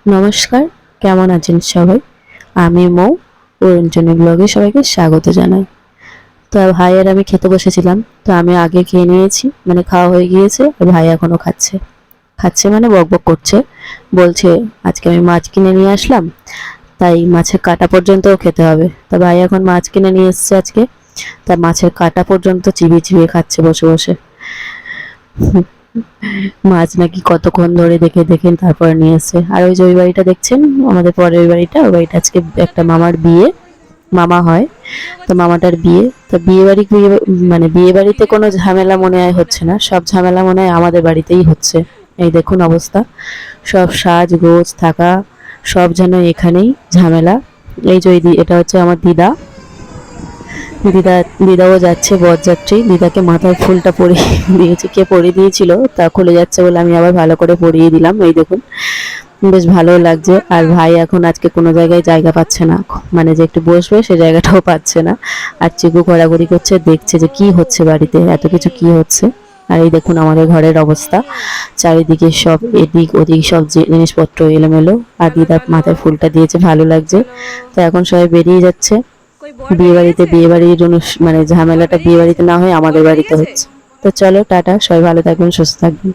নমস্কার, কেমন আছেন সবাই? আমি মৌ, অরুণজনী ব্লগে সবাইকে স্বাগত জানাই। তো ভাই আর আমি খেতে বসেছিলাম। তো আমি আগে খেয়ে নিয়েছি, মানে খাওয়া হয়ে গিয়েছে, আর ভাই এখনো খাচ্ছে। খাচ্ছে মানে বকবক করছে, বলছে আজকে আমি মাছ কিনে নিয়ে আসলাম, তাই মাছের কাঁটা পর্যন্তও খেতে হবে। তা ভাই এখন মাছ কিনে নিয়ে এসছে আজকে, তা মাছের কাঁটা পর্যন্ত চিবিয়ে চিবিয়ে খাচ্ছে বসে বসে। মাছ নাকি কতক্ষণ ধরে দেখে দেখে তারপরে নিয়ে এসছে। আর ওই যে ওই বাড়িটা দেখছেন, আমাদের পরের ওই বাড়িটা, ওই বাড়িটা আজকে একটা মামার বিয়ে, মামা হয়, তো মামাটার বিয়ে। তো মানে বিয়ে বাড়িতে কোনো ঝামেলা মনে হয় হচ্ছে না, সব ঝামেলা মনে হয় আমাদের বাড়িতেই হচ্ছে। এই দেখুন অবস্থা, সব সাজগোজ থাকা, সব যেন এখানেই ঝামেলা। এই যে এটা হচ্ছে আমার দিদা, দিদা দিদাও যাচ্ছে বরযাত্রী। দিদাকে মাথায় ফুলটা পরিয়ে দিয়েছে, কে পরিয়ে দিয়েছিল তা খুলে যাচ্ছে বলে আমি আবার ভালো করে পরিয়ে দিলাম। এই দেখুন, বেশ ভালো লাগছে। আর ভাই এখন আজকে কোনো জায়গায় জায়গা পাচ্ছে না, মানে যে একটু বসবে সে জায়গাটাও পাচ্ছে না। আর চিকু ঘোরাঘুরি করছে, দেখছে যে কি হচ্ছে বাড়িতে, এত কিছু কি হচ্ছে। আর এই দেখুন আমাদের ঘরের অবস্থা, চারিদিকে সব এদিক ওদিক সব জিনিসপত্র এলোমেলো। আর দিদা মাথায় ফুলটা দিয়েছে, ভালো লাগছে। তো এখন সবাই বেরিয়ে যাচ্ছে বিয়ে বাড়িতে। বিয়ে বাড়ির মানে ঝামেলাটা বিয়ে বাড়িতে না হয়ে আমাদের বাড়িতে হচ্ছে। তো চলো টাটা, সবাই ভালো থাকবেন, সুস্থ থাকবেন।